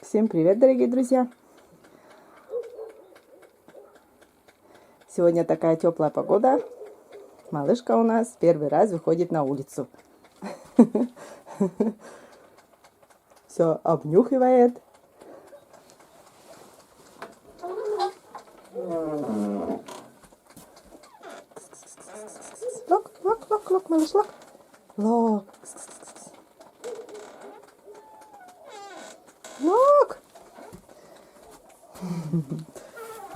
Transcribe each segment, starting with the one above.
Всем привет, дорогие друзья! Сегодня такая теплая погода. Малышка у нас первый раз выходит на улицу. Все обнюхивает. Лок, лок, лок, лок, малыш, лок. Лок. Лок.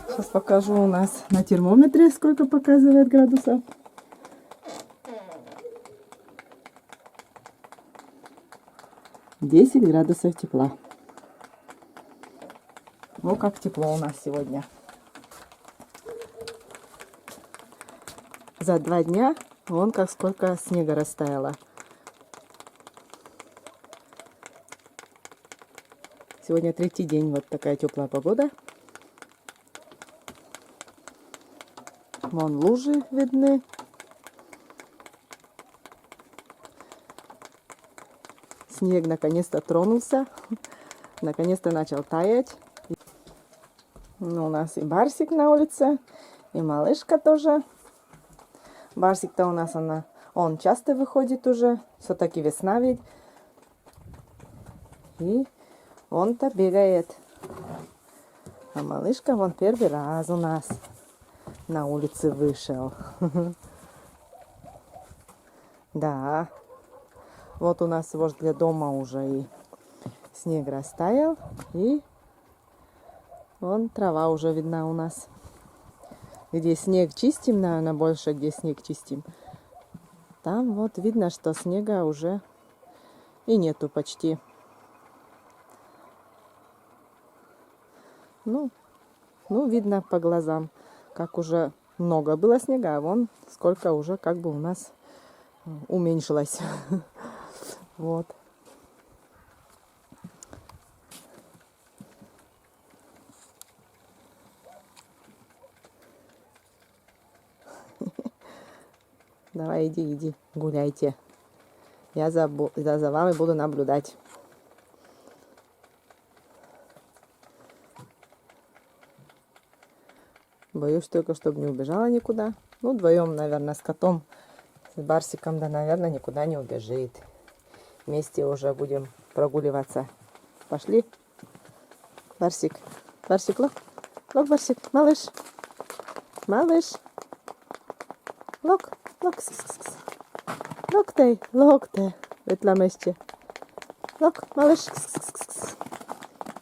Сейчас покажу у нас на термометре, сколько показывает градусов. 10 градусов тепла. О, как тепло у нас сегодня. За 2 дня вон как сколько снега растаяло. Сегодня 3-й день, вот такая теплая погода. Вон лужи видны. Снег наконец-то тронулся. Наконец-то начал таять. Ну, у нас и Барсик на улице, и малышка тоже. Барсик-то у нас он часто выходит уже. Все-таки весна ведь. И он-то бегает. А малышка вон первый раз у нас на улице вышел. Да. Вот у нас возле дома уже и снег растаял. И вон трава уже видна у нас. Где снег чистим, наверное, больше, где снег чистим. Там вот видно, что снега уже и нету почти. Ну, видно по глазам, как уже много было снега, а вон сколько уже как бы у нас уменьшилось. Вот. Давай, иди, гуляйте. Я за вами буду наблюдать. Боюсь только, чтобы не убежала никуда. Ну, вдвоем, наверное, с котом, с Барсиком, да, наверное, никуда не убежит. Вместе уже будем прогуливаться. Пошли. Барсик. Барсик, лок. Лок, Барсик. Малыш. Малыш. Лок. Лок. Лок-тей. Лок-тей. Ветламеще. Лок, малыш.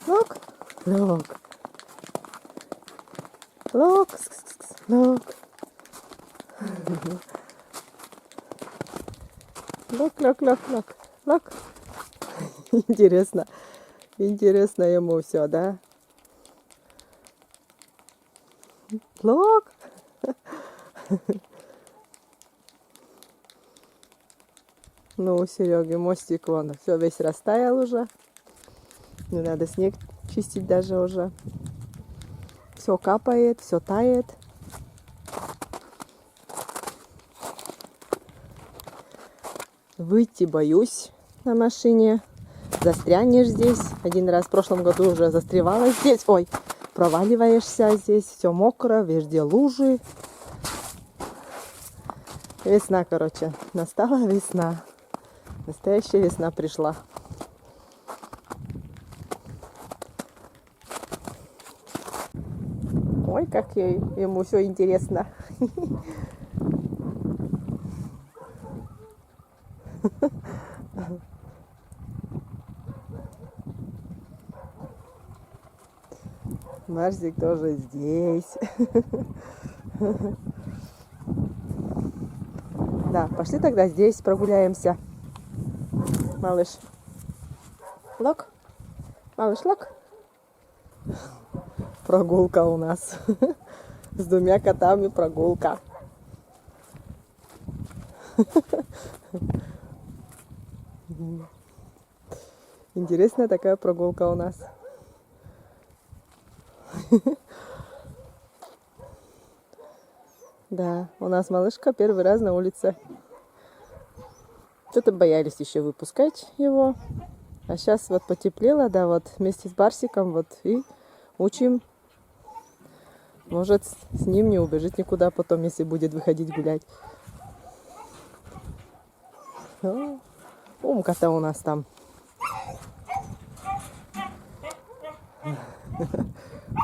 Лок. Лок. Лок. Лок. Лок, лок, лок, лок. Лок. Интересно. Интересно ему все, да? Лок. Ну, у Сереги мостик вон, все весь растаял уже. Не надо снег чистить даже уже. Все капает, все тает. Выйти боюсь на машине. Застрянешь здесь. Один раз в прошлом году уже застревала здесь. Ой, проваливаешься здесь. Все мокро, везде лужи. Весна, короче. Настала весна. Настоящая весна пришла. Ой, как ему все интересно. Барсик тоже здесь. Да, пошли тогда здесь прогуляемся. Малыш. Лок. Малыш, лок. Прогулка у нас. С 2 котами прогулка. Интересная такая прогулка у нас. Да, у нас малышка первый раз на улице. Что-то боялись еще выпускать его. А сейчас вот потеплело, да, вот вместе с Барсиком вот и учим. Может, с ним не убежит никуда потом, если будет выходить гулять. О, Умка-то у нас там.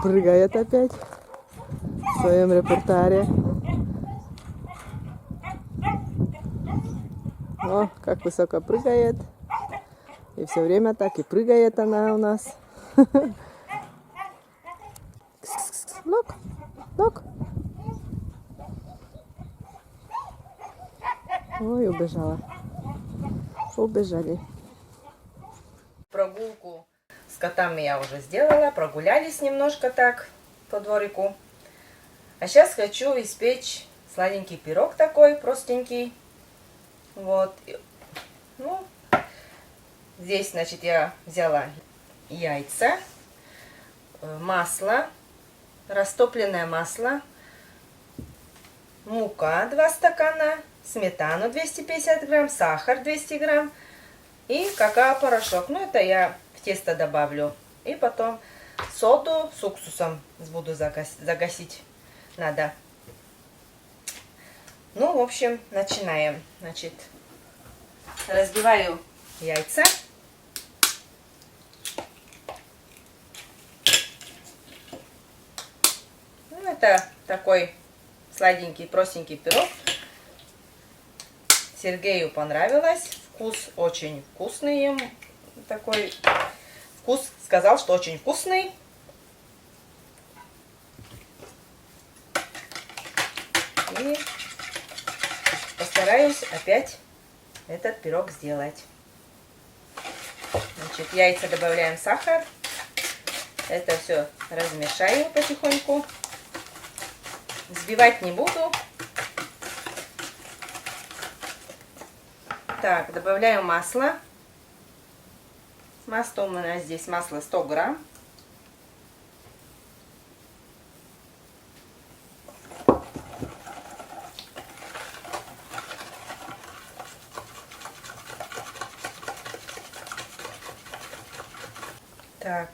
Прыгает опять в своем репертуаре. О, как высоко прыгает. И все время так и прыгает она у нас. Ног, ног. Ой, убежала. Убежали. Прогулку с котами я уже сделала. Прогулялись немножко так по дворику. А сейчас хочу испечь сладенький пирог такой, простенький. Вот. Ну, здесь, значит, я взяла яйца, масло, растопленное масло, мука 2 стакана, сметану 250 грамм, сахар 200 грамм и какао-порошок. Ну, это я в тесто добавлю. И потом соду с уксусом буду загасить надо. Ну, в общем, начинаем. Значит, разбиваю яйца. Ну, это такой сладенький, простенький пирог. Сергею понравилось. Вкус очень вкусный. Такой вкус, сказал, что очень вкусный. И постараюсь опять этот пирог сделать. Значит, яйца добавляем сахар. Это все размешаю потихоньку. Взбивать не буду. Так, добавляю масло. Масло у меня здесь масло 100 грамм. Так,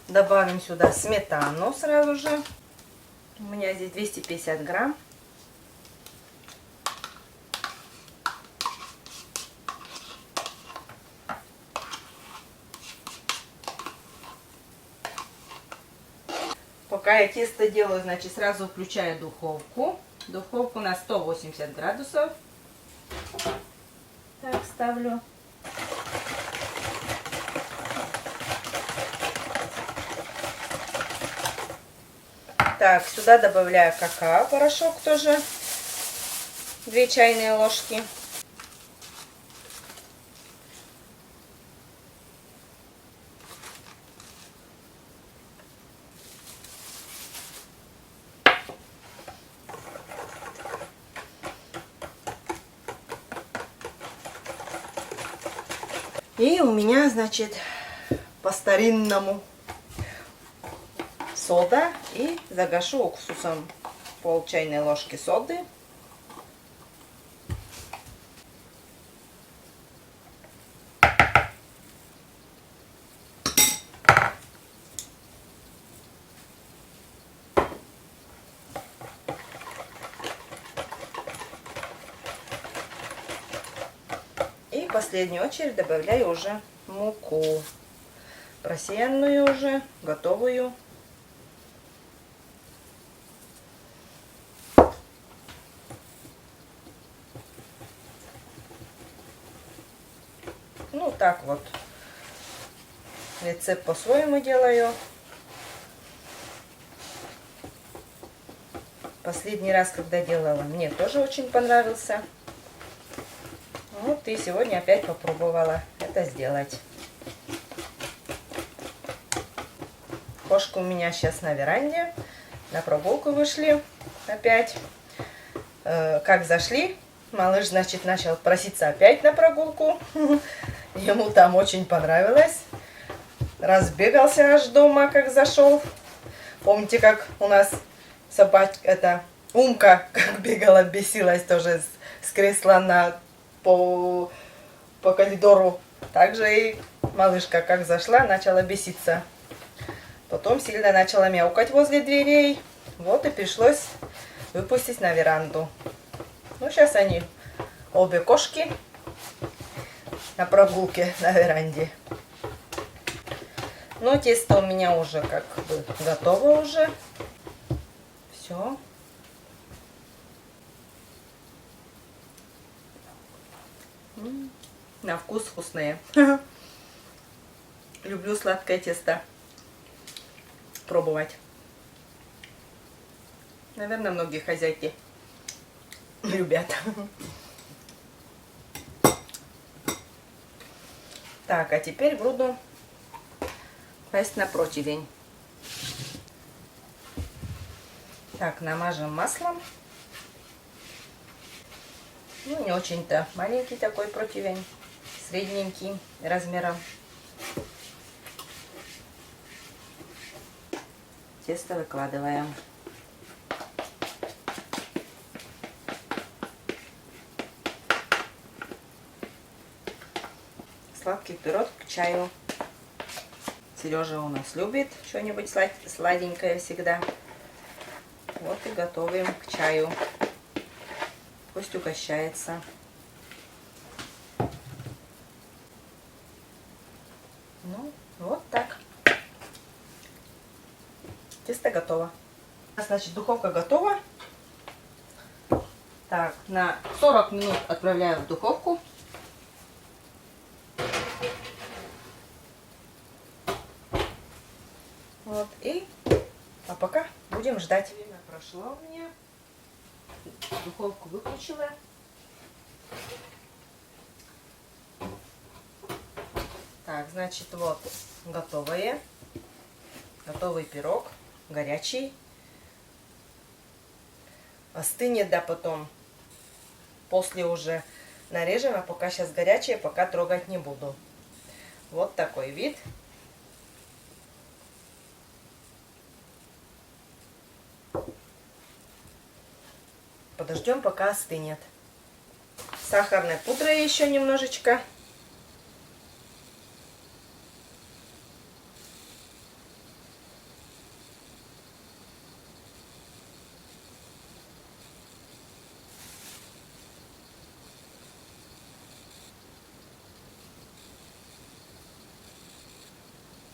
добавим сюда сметану сразу же. У меня здесь 250 грамм. Пока я тесто делаю, значит, сразу включаю духовку. Духовку на 180 градусов. Так, ставлю. Так, сюда добавляю какао-порошок тоже. 2 чайные ложки. И у меня, значит, по-старинному сода. И загашу уксусом пол чайной ложки соды. И в последнюю очередь добавляю уже муку. Просеянную уже, готовую. Ну так вот. Рецепт по-своему делаю. Последний раз, когда делала, мне тоже очень понравился. Вот и сегодня опять попробовала это сделать. Кошка у меня сейчас на веранде. На прогулку вышли опять. Как зашли, малыш, значит, начал проситься опять на прогулку. Ему там очень понравилось. Разбегался аж дома, как зашел. Помните, как у нас собачка, это Умка, как бегала, бесилась тоже с кресла по коридору Также и малышка, как зашла, начала беситься. Потом сильно начала мяукать возле дверей. Вот и пришлось выпустить на веранду. Ну, сейчас они, обе кошки, на прогулке на веранде. Но тесто у меня уже как бы готово уже. Все. На вкус вкусные. Люблю сладкое тесто пробовать. Наверное, многие хозяйки любят. Так, а теперь буду класть на противень. Так, намажем маслом. Ну, не очень-то маленький такой противень, средненький размером. Тесто выкладываем. Сладкий пирог к чаю. Сережа у нас любит что-нибудь сладенькое всегда. Вот и готовим к чаю. Пусть угощается. Ну, вот так. Тесто готово. Значит, духовка готова. Так, на 40 минут отправляю в духовку. Вот, а пока будем ждать. Время прошло у меня. Духовку выключила. Так, значит, вот готовое. Готовый пирог. Горячий. Остынет, да, потом. После уже нарежем, а пока сейчас горячее, пока трогать не буду. Вот такой вид. Подождем, пока остынет. Сахарной пудры еще немножечко.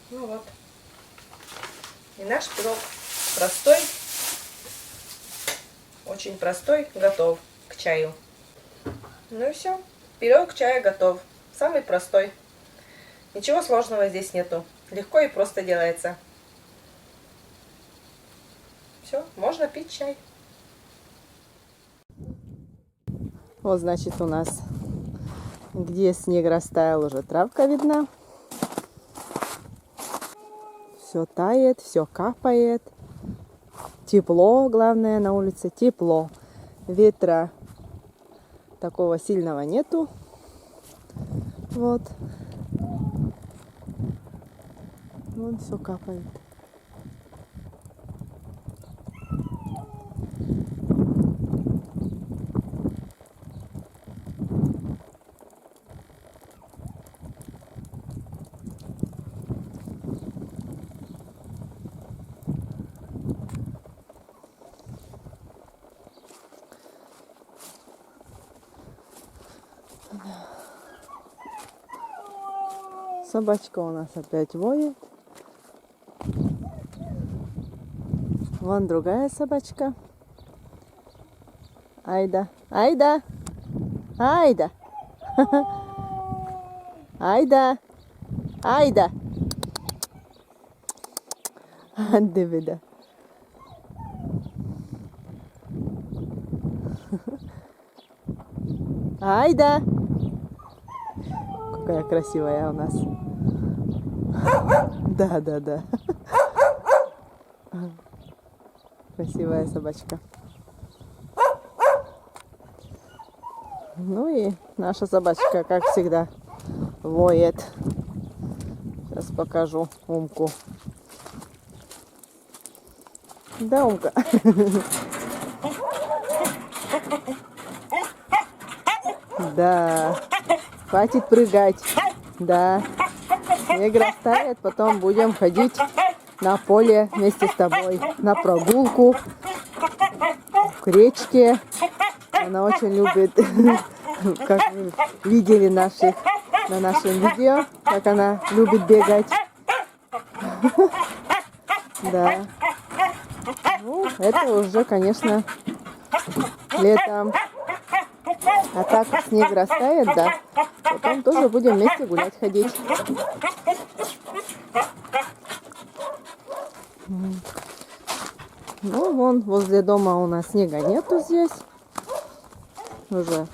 Ну вот. И наш пирог простой. Очень простой, готов к чаю. Ну и все. Пирог к чаю готов. Самый простой. Ничего сложного здесь нету. Легко и просто делается. Все, можно пить чай. Вот, значит, у нас, где снег растаял, уже травка видна. Все тает, все капает. Тепло, главное, на улице тепло. Ветра такого сильного нету. Вот. Вон все капает. Собачка у нас опять воет. Вон другая собачка. Айда. Айда. Айда. Айда. Айда. Дивида. Айда. Какая красивая у нас. Да, да, да. Красивая собачка. Ну и наша собачка, как всегда, воет. Сейчас покажу Умку. Да, Умка. Да. Хватит прыгать. Да. Снег растает, потом будем ходить на поле вместе с тобой. На прогулку, к речке. Она очень любит, как вы видели на нашем видео, как она любит бегать. Да. Ну, это уже, конечно, летом. А так как снег растает, да, потом тоже будем вместе гулять, ходить. Ну, вон возле дома у нас снега нету здесь. Уже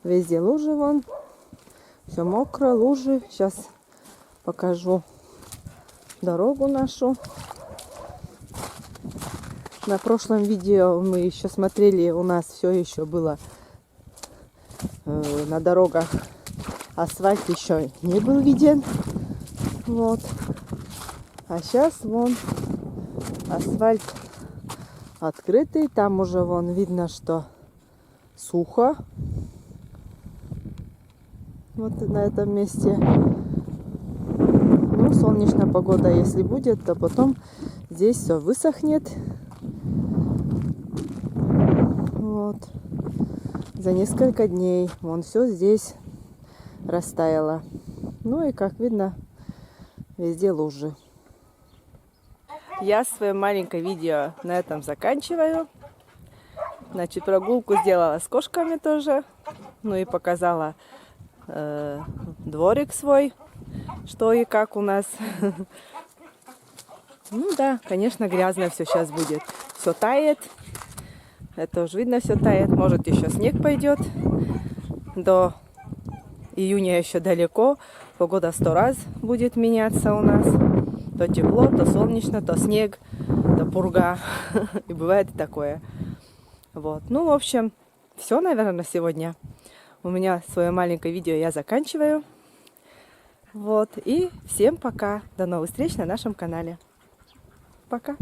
везде лужи вон. Все мокро, лужи. Сейчас покажу дорогу нашу. На прошлом видео мы еще смотрели, у нас все еще было на дорогах. Асфальт еще не был виден. Вот. А сейчас вон асфальт открытый. Там уже вон видно, что сухо. Вот на этом месте. Ну, солнечная погода, если будет, то потом здесь все высохнет. Вот. За несколько дней вон все здесь растаяло. Ну и как видно, везде лужи. Я свое маленькое видео на этом заканчиваю. Значит, прогулку сделала с кошками тоже. Ну и показала дворик свой, что и как у нас. Ну да, конечно, грязно все сейчас будет. Все тает. Это уже видно, все тает. Может, еще снег пойдет. До июня еще далеко. Погода 100 раз будет меняться у нас. То тепло, то солнечно, то снег, то пурга. И бывает и такое. Вот. Ну, в общем, все, наверное, на сегодня. У меня свое маленькое видео я заканчиваю. Вот. И всем пока. До новых встреч на нашем канале. Пока.